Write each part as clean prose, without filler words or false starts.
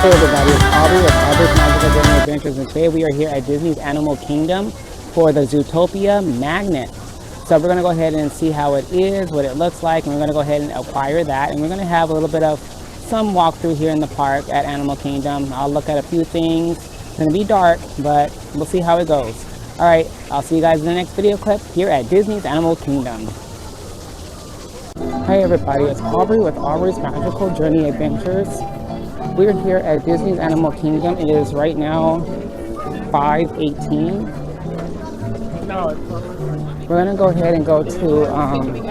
Hey everybody, it's Aubrey with Aubrey's Magical Journey Adventures, and today we are here at Disney's Animal Kingdom for the Zootopia magnet. So we're going to go ahead and see how it is, what it looks like, and we're going to go ahead and acquire that. And we're going to have a little bit of some walkthrough here in the park at Animal Kingdom. I'll look at a few things. It's going to be dark, but we'll see how it goes. Alright, I'll see you guys in the next video clip here at Disney's Animal Kingdom. Hey everybody, it's Aubrey with Aubrey's Magical Journey Adventures. We're here at Disney's Animal Kingdom. It is right now 5:18. We're going to go ahead and go to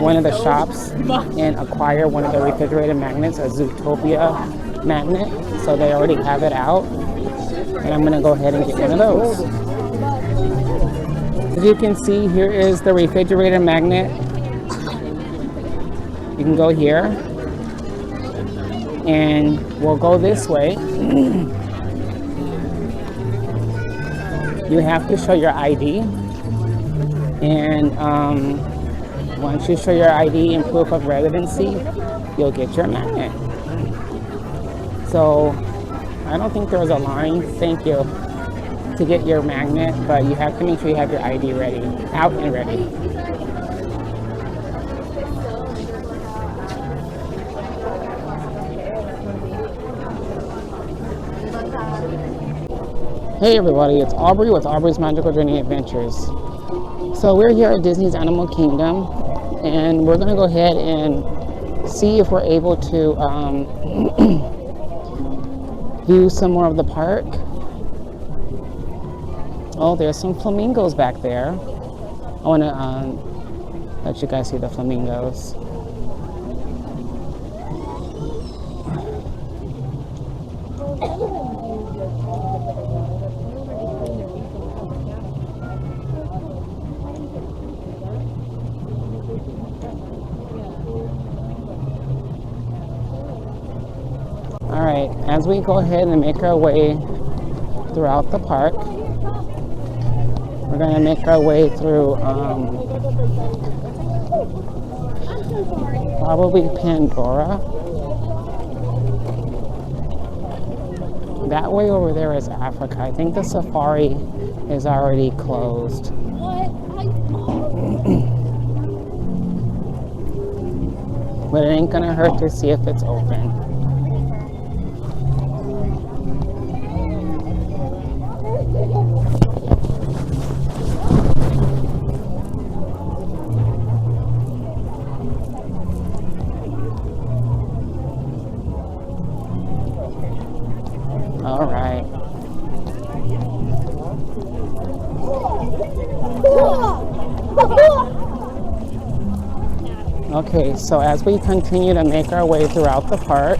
one of the shops and acquire one of the refrigerated magnets, a Zootopia magnet. So they already have it out. And I'm going to go ahead and get one of those. As you can see, here is the refrigerator magnet. You can go here. And we'll go this way. You have to show your ID. And once you show your ID and proof of residency, you'll get your magnet. So I don't think there was a line, thank you, to get your magnet, but you have to make sure you have your ID ready, out and ready. Hey everybody, it's Aubrey with Aubrey's Magical Journey Adventures. So we're here at Disney's Animal Kingdom, and we're going to go ahead and see if we're able to view some more of the park. Oh, there's some flamingos back there. I want to let you guys see the flamingos. Alright, as we go ahead and make our way throughout the park, we're going to make our way through probably Pandora. That way over there is Africa. I think the safari is already closed. But it ain't going to hurt to see if it's open. All right. Okay, so as we continue to make our way throughout the park,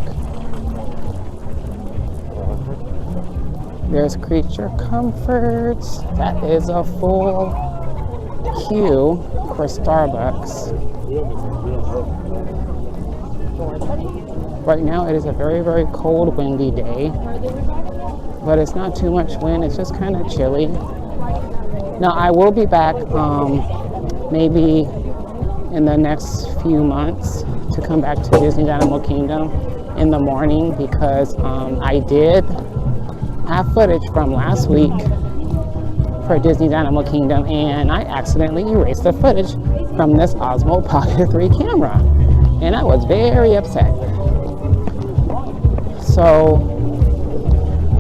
there's Creature Comforts. That is a full queue for Starbucks. Right now it is a very, very cold, windy day, but it's not too much wind. It's just kind of chilly. Now I will be back maybe in the next few months to come back to Disney's Animal Kingdom in the morning, because I did have footage from last week for Disney's Animal Kingdom, and I accidentally erased the footage from this Osmo Pocket 3 camera, and I was very upset. So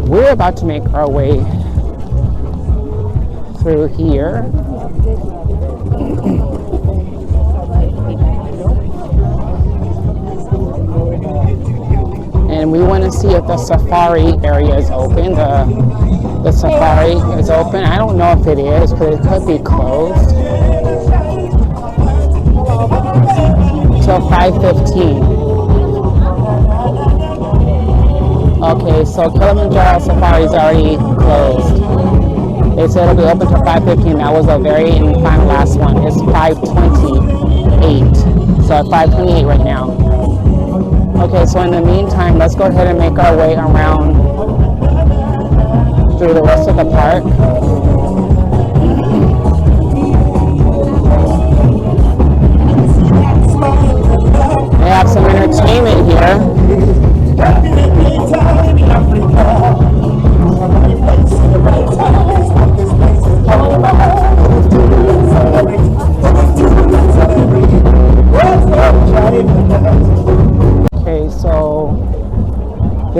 we're about to make our way through here. And we want to see if the safari area is open. The safari is open. I don't know if it is, because it could be closed till 5:15. Okay, so Kilimanjaro Safari is already closed. They said it'll be open till 5:15. That was a very final last one. It's 5:28. So at 5:28 right now. Okay, so in the meantime, let's go ahead and make our way around through the rest of the park. They have some entertainment here.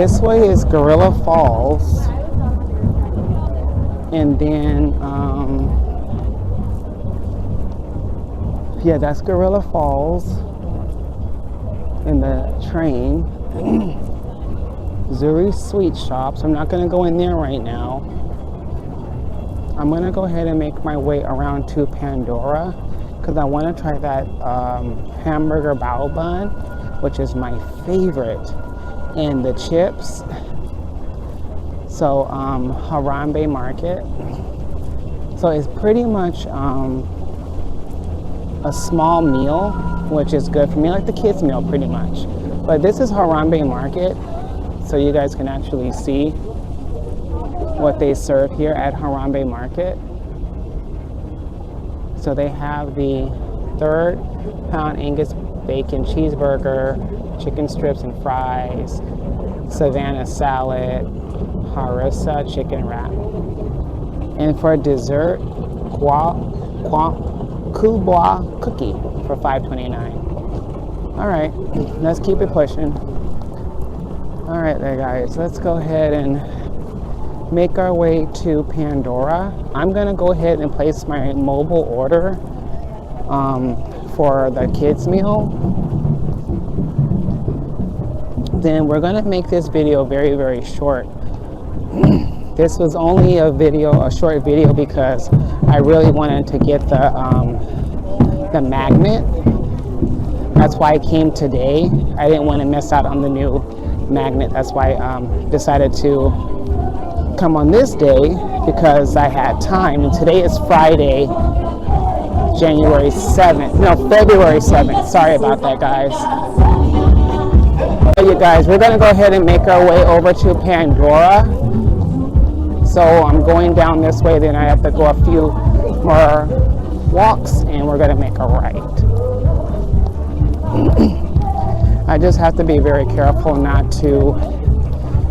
this way is Gorilla Falls. And then, yeah, that's Gorilla Falls in the train. Zuri's Sweet Shop, so I'm not gonna go in there right now. I'm gonna go ahead and make my way around to Pandora because I wanna try that hamburger bao bun, which is my favorite, and the chips. So Harambe Market. So it's pretty much a small meal, which is good for me, like the kids meal pretty much. But this is Harambe Market, so you guys can actually see what they serve here at Harambe Market. So they have the 3rd pound Angus bacon cheeseburger, chicken strips and fries, Savannah salad, harissa chicken wrap. And for dessert, kubwa cookie for $5.29. All right, let's keep it pushing. All right there guys, let's go ahead and make our way to Pandora. I'm gonna go ahead and place my mobile order for the kids meal. Then we're gonna make this video very, very short. This was only a short video because I really wanted to get the magnet. That's why I came today. I didn't want to miss out on the new magnet. That's why I decided to come on this day because I had time. And today is Friday, February 7th. Sorry about that, guys. You guys, we're gonna go ahead and make our way over to Pandora. So I'm going down this way, then I have to go a few more walks and we're gonna make a right. I just have to be very careful not to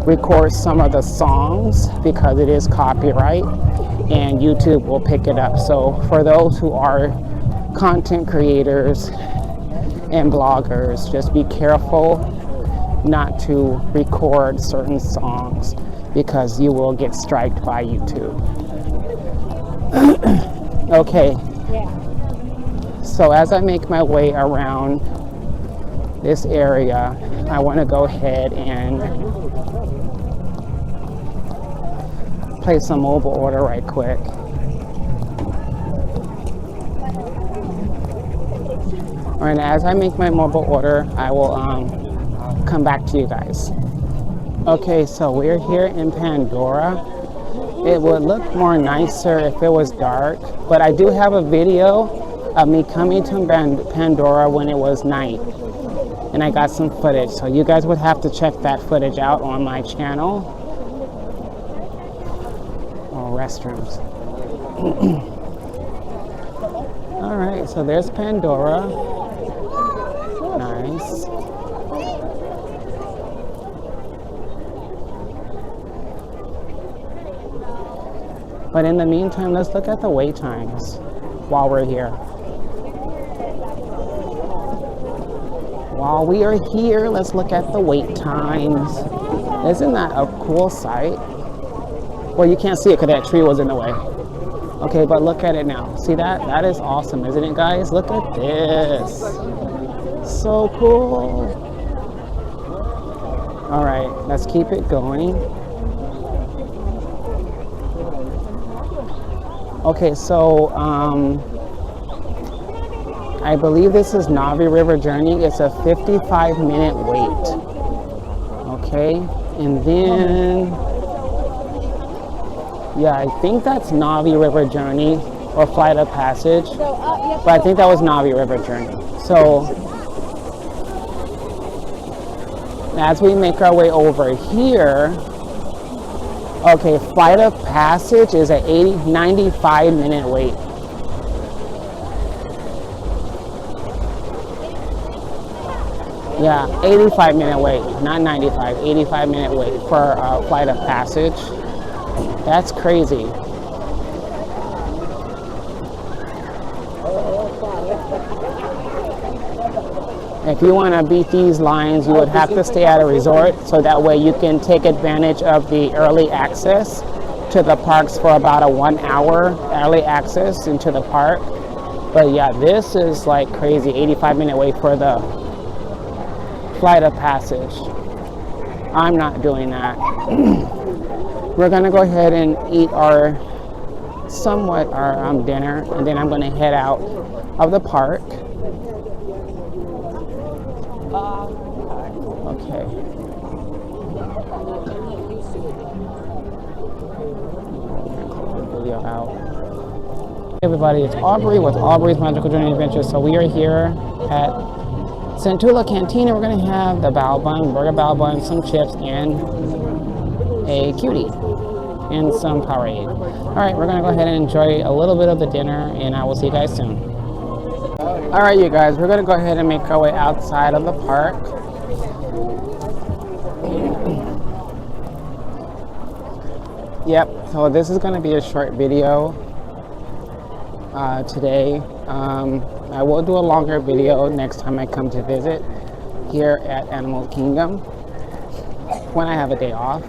record some of the songs because it is copyright and YouTube will pick it up. So for those who are content creators and bloggers, just be careful not to record certain songs because you will get striked by YouTube. Okay. So as I make my way around this area, I want to go ahead and place a mobile order right quick. And as I make my mobile order, I will come back to you guys. Okay, so we're here in Pandora. It would look more nicer if it was dark, but I do have a video of me coming to Pandora when it was night, and I got some footage, so you guys would have to check that footage out on my channel. Oh, restrooms. All right, so there's Pandora. Nice. But in the meantime, let's look at the wait times while we're here. While we are here, let's look at the wait times. Isn't that a cool sight? Well, you can't see it because that tree was in the way. Okay, but look at it now. See that? That is awesome, isn't it, guys? Look at this. So cool. All right, let's keep it going. Okay, so I believe this is Navi River Journey. It's a 55-minute wait. Okay, and then, yeah, I think that's Navi River Journey or Flight of Passage, but I think that was Navi River Journey. So as we make our way over here, okay, Flight of Passage is a 95-minute wait. Yeah, 85-minute wait, not 95, 85-minute wait for Flight of Passage. That's crazy. If you want to beat these lines, you would have to stay at a resort, so that way you can take advantage of the early access to the parks for about a 1 hour early access into the park. But yeah, this is like crazy, 85-minute wait for the flight of passage. I'm not doing that. We're gonna go ahead and eat our dinner, and then I'm gonna head out of the park. Okay. Video out. Hey everybody, it's Aubrey with Aubrey's Magical Journey Adventure. So we are here at Centula Cantina. We're gonna have the bao bun, burger bao bun, some chips, and a cutie, and some Powerade. All right, we're gonna go ahead and enjoy a little bit of the dinner, and I will see you guys soon. All right, you guys, we're gonna go ahead and make our way outside of the park. Yep, so this is gonna be a short video today. I will do a longer video next time I come to visit here at Animal Kingdom when I have a day off,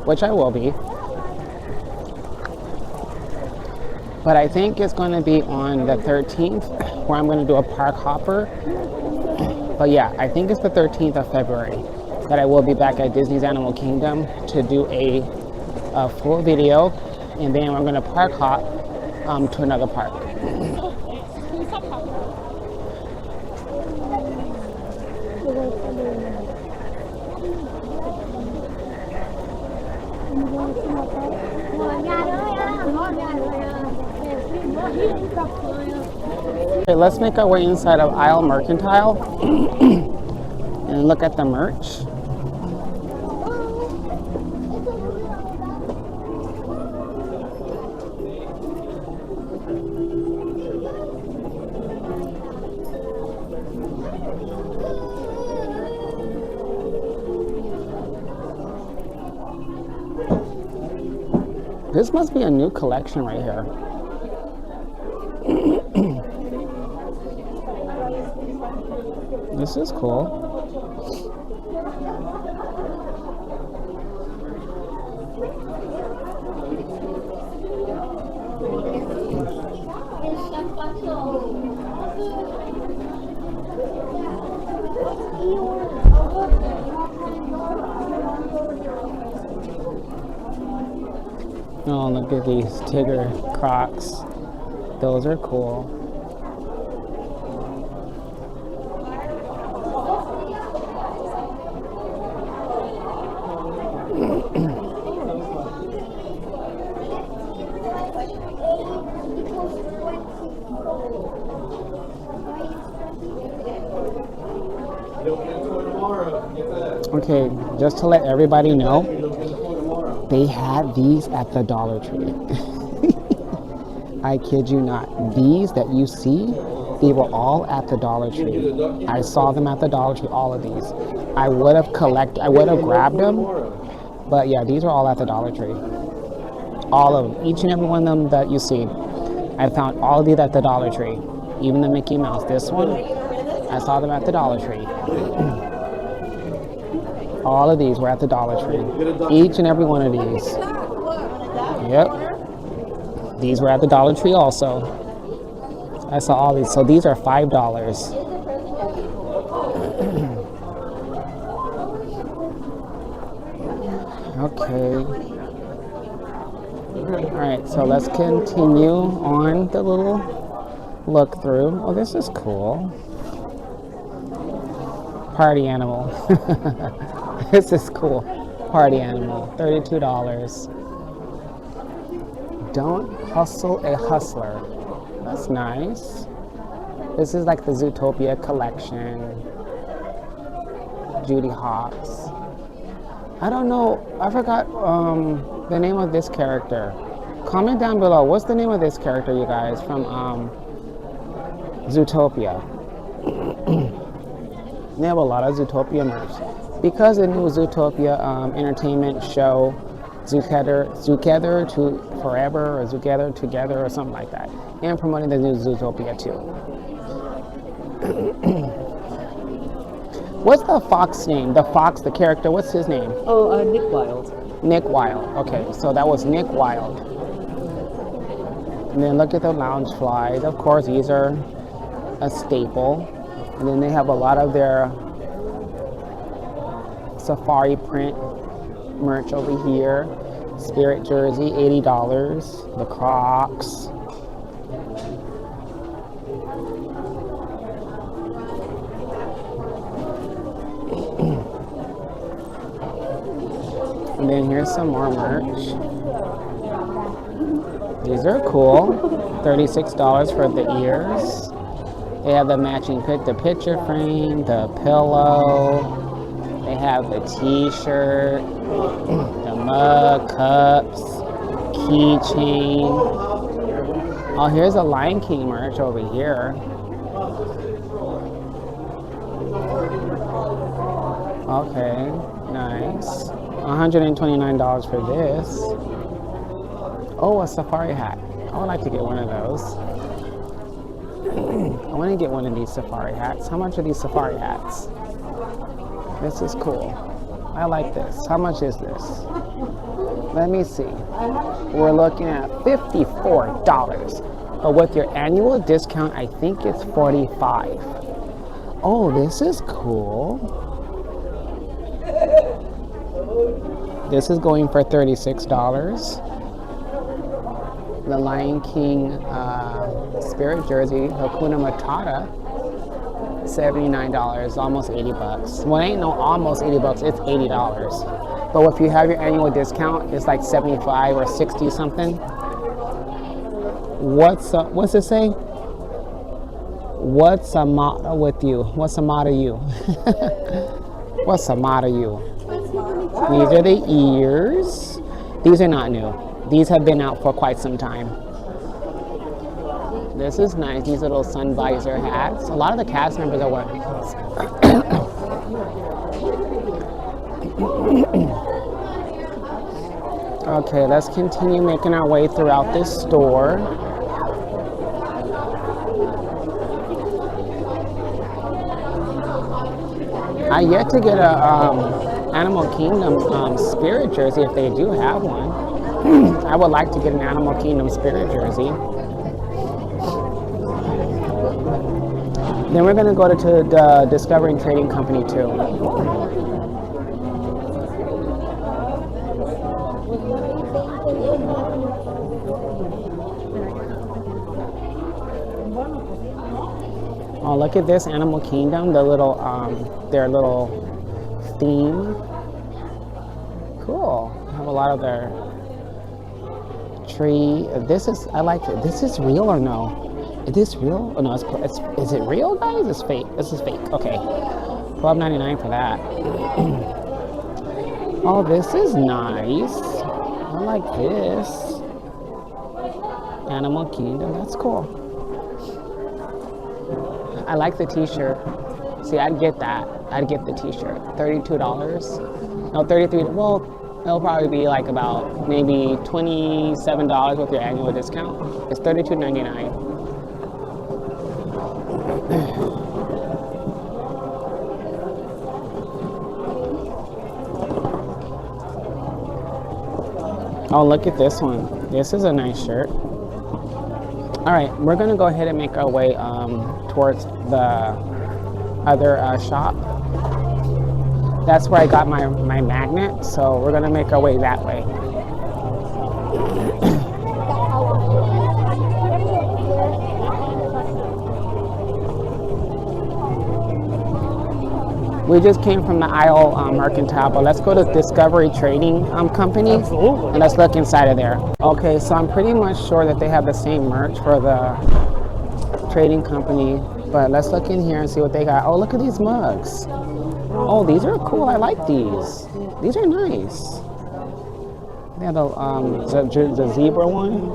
which I will be. But I think it's going to be on the 13th where I'm going to do a park hopper. But yeah, I think it's the 13th of February that I will be back at Disney's Animal Kingdom to do a full video, and then we're going to park hop to another park. Okay, let's make our way inside of Isle Mercantile and look at the merch. This must be a new collection right here. This is cool. Oh, look at these Tigger Crocs. Those are cool. Okay, just to let everybody know, they had these at the Dollar Tree. I kid you not. These that you see, they were all at the Dollar Tree. I saw them at the Dollar Tree, all of these. I would have grabbed them, but yeah, these are all at the Dollar Tree. All of them, each and every one of them that you see. I found all of these at the Dollar Tree. Even the Mickey Mouse, this one, I saw them at the Dollar Tree. All of these were at the Dollar Tree. Each and every one of these. Yep. These were at the Dollar Tree also. I saw all these. So these are $5. Okay. Alright, so let's continue on the little look through. Oh, this is cool. Party animal. This is cool. Party animal. $32. Don't hustle a hustler. That's nice. This is like the Zootopia collection. Judy Hopps. I don't know. I forgot the name of this character. Comment down below. What's the name of this character, you guys, from Zootopia? They have a lot of Zootopia merch. Because the new Zootopia entertainment show, Zootopia to Forever, or Zootopia Together, or something like that. And promoting the new Zootopia too. What's the fox name? The fox, the character, what's his name? Oh, Nick Wilde. Nick Wilde. Okay, so that was Nick Wilde. And then look at the lounge flies. Of course, these are a staple. And then they have a lot of their safari print merch over here. Spirit jersey, $80. The Crocs. And then here's some more merch. These are cool. $36 for the ears. They have the matching the picture frame, the pillow. They have the t-shirt, the mug, cups, keychain. Oh, here's a Lion King merch over here. Okay, nice. $129 for this. Oh, a safari hat. I would like to get one of those. I want to get one of these safari hats. How much are these safari hats? This is cool. I like this. How much is this? Let me see. We're looking at $54. But with your annual discount, I think it's $45. Oh, this is cool. This is going for $36. The Lion King Spirit jersey, Hakuna Matata, $79, almost $80. Well, it ain't no almost $80, it's $80. But if you have your annual discount, it's like 75 or 60 something. What's it say? What's the matter with you? What's the matter you? What's the matter you? These are the ears. These are not new. These have been out for quite some time. This is nice. These little sun visor hats. A lot of the cast members are wearing these. Okay, let's continue making our way throughout this store. I yet to get a Animal Kingdom Spirit jersey if they do have one. I would like to get an Animal Kingdom Spirit jersey. Then we're going to go to the Discovery Trading Company too. Oh, look at this Animal Kingdom, the little, their little theme. Cool. I have a lot of their tree. This is, I like it. This is real or no? Is this real? Oh no, is it real, guys? It's fake. This is fake. Okay. $12.99 for that. Oh, this is nice. I like this. Animal Kingdom. That's cool. I like the t-shirt. See, I'd get that. I'd get the t-shirt. $32. No, $33. Well, it'll probably be like about maybe $27 with your annual discount. It's $32.99. Oh, look at this one. This is a nice shirt. All right, we're gonna go ahead and make our way towards the other shop. That's where I got my magnet, so we're gonna make our way that way. We just came from the Isle Mercantile, but let's go to Discovery Trading Company. Absolutely. And let's look inside of there. Okay, so I'm pretty much sure that they have the same merch for the trading company, but let's look in here and see what they got. Oh, look at these mugs. Oh, these are cool. I like these. These are nice. They have the zebra one.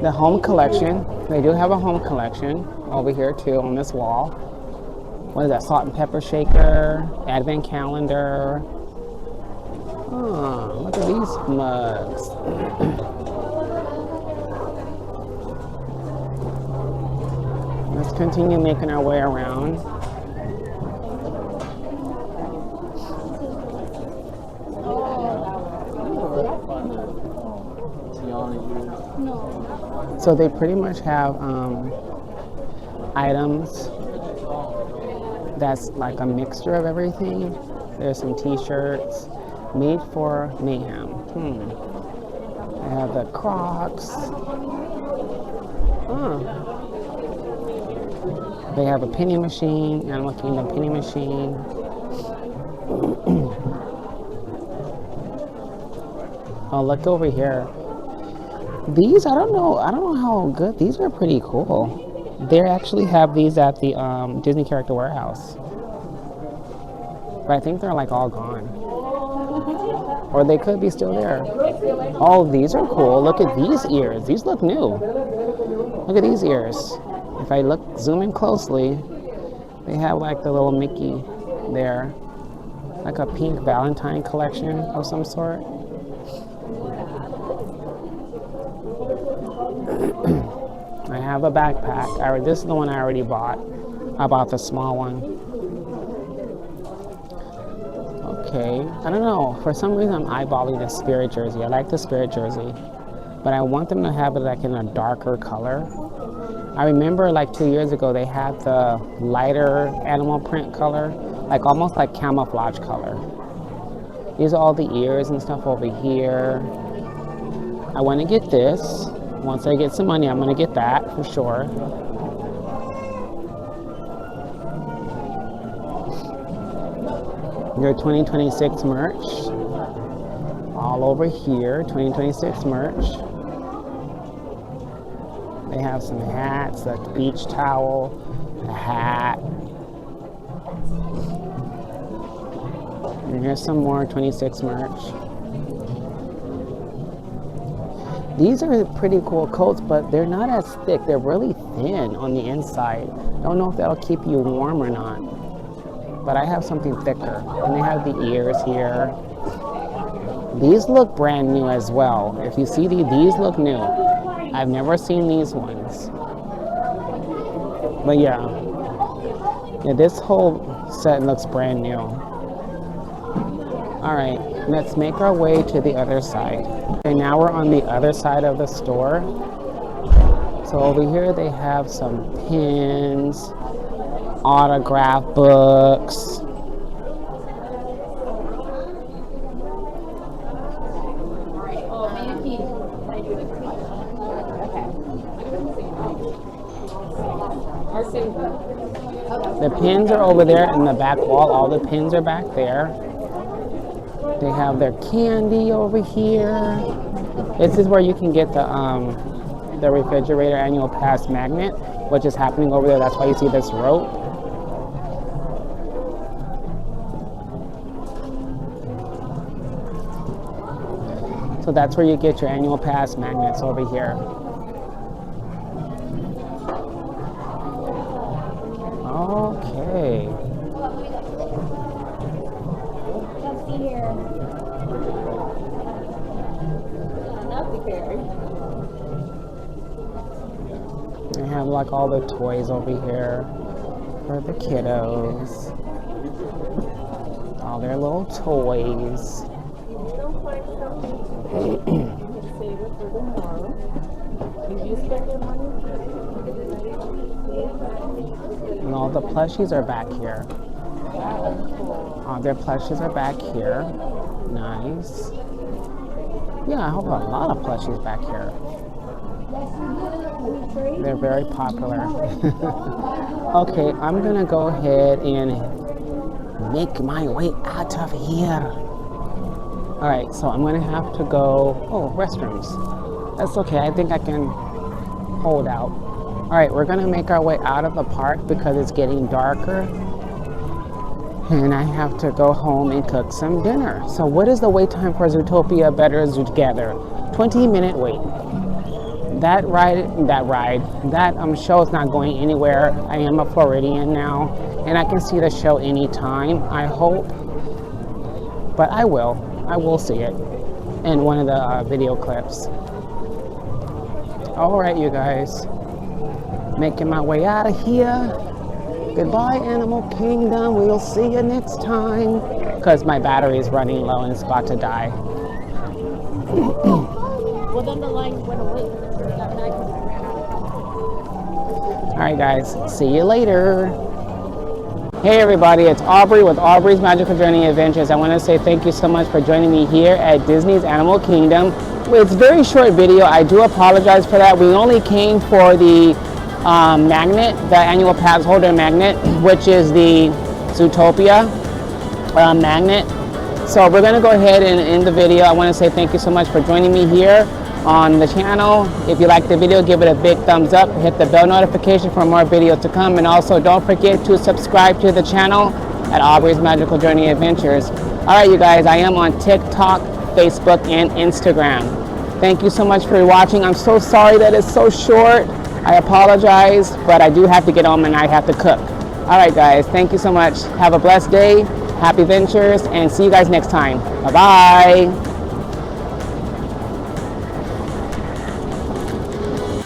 The home collection. They do have a home collection over here too on this wall. What is that? Salt and pepper shaker, advent calendar. Oh, look at these mugs. Let's continue making our way around. So they pretty much have items that's like a mixture of everything. There's some t-shirts made for mayhem. They have the Crocs. They have a penny machine, Animal Kingdom penny machine. Oh, look over here. These, I don't know how good, these are pretty cool. They actually have these at the Disney Character Warehouse. But I think they're like all gone. Or they could be still there. Oh, these are cool. Look at these ears. These look new. Look at these ears. If I zoom in closely, they have like the little Mickey there. Like a pink Valentine collection of some sort. I have a backpack. This is the one I already bought. I bought the small one. Okay, I don't know. For some reason, I'm eyeballing the Spirit jersey. I like the Spirit jersey, but I want them to have it like in a darker color. I remember like 2 years ago, they had the lighter animal print color, like almost like camouflage color. These are all the ears and stuff over here. I want to get this. Once I get some money, I'm going to get that for sure. Your 2026 merch. All over here, 2026 merch. They have some hats, a beach towel, a hat. And here's some more 26 merch. These are pretty cool coats, but they're not as thick. They're really thin on the inside. Don't know if that'll keep you warm or not. But I have something thicker. And they have the ears here. These look brand new as well. If you see these look new. I've never seen these ones. But yeah, this whole set looks brand new. All right, let's make our way to the other side. Okay, now we're on the other side of the store. So over here they have some pins, autograph books. The pins are over there in the back wall. All the pins are back there. They have their candy over here. This is where you can get the refrigerator annual pass magnet, which is happening over there. That's why you see this rope. So that's where you get your annual pass magnets over here. Okay. They have like all the toys over here for the kiddos. All their little toys. And all the plushies are back here. All their plushies are back here. Nice. Yeah, I have a lot of plushies back here. They're very popular. Okay, I'm gonna go ahead and make my way out of here. All right, so I'm gonna have to go, restrooms. That's okay, I think I can hold out. All right, we're gonna make our way out of the park because it's getting darker and I have to go home and cook some dinner. So what is the wait time for Zootopia Better Together? 20-minute wait. That show is not going anywhere. I am a Floridian now and I can see the show anytime, I hope. But I will see it in one of the video clips. All right, you guys. Making my way out of here. Goodbye, Animal Kingdom. We'll see you next time. Because my battery is running low and it's about to die. Well, then the line went away. All right, guys, see you later. Hey everybody, it's Aubrey with Aubrey's Magical Journey Adventures. I want to say thank you so much for joining me here at Disney's Animal Kingdom. It's a very short video. I do apologize for that. We only came for the magnet, the annual pass holder magnet, which is the Zootopia magnet. So we're going to go ahead and end the video. I want to say thank you so much for joining me here on the channel. If you like the video, give it a big thumbs up, hit the bell notification for more videos to come, and also don't forget to subscribe to the channel at Aubrey's Magical Journey Adventures. All right, you guys, I am on TikTok, Facebook, and Instagram. Thank you so much for watching. I'm so sorry that it's so short. I apologize, but I do have to get home and I have to cook. All right, guys, thank you so much. Have a blessed day, happy ventures, and see you guys next time. Bye-bye.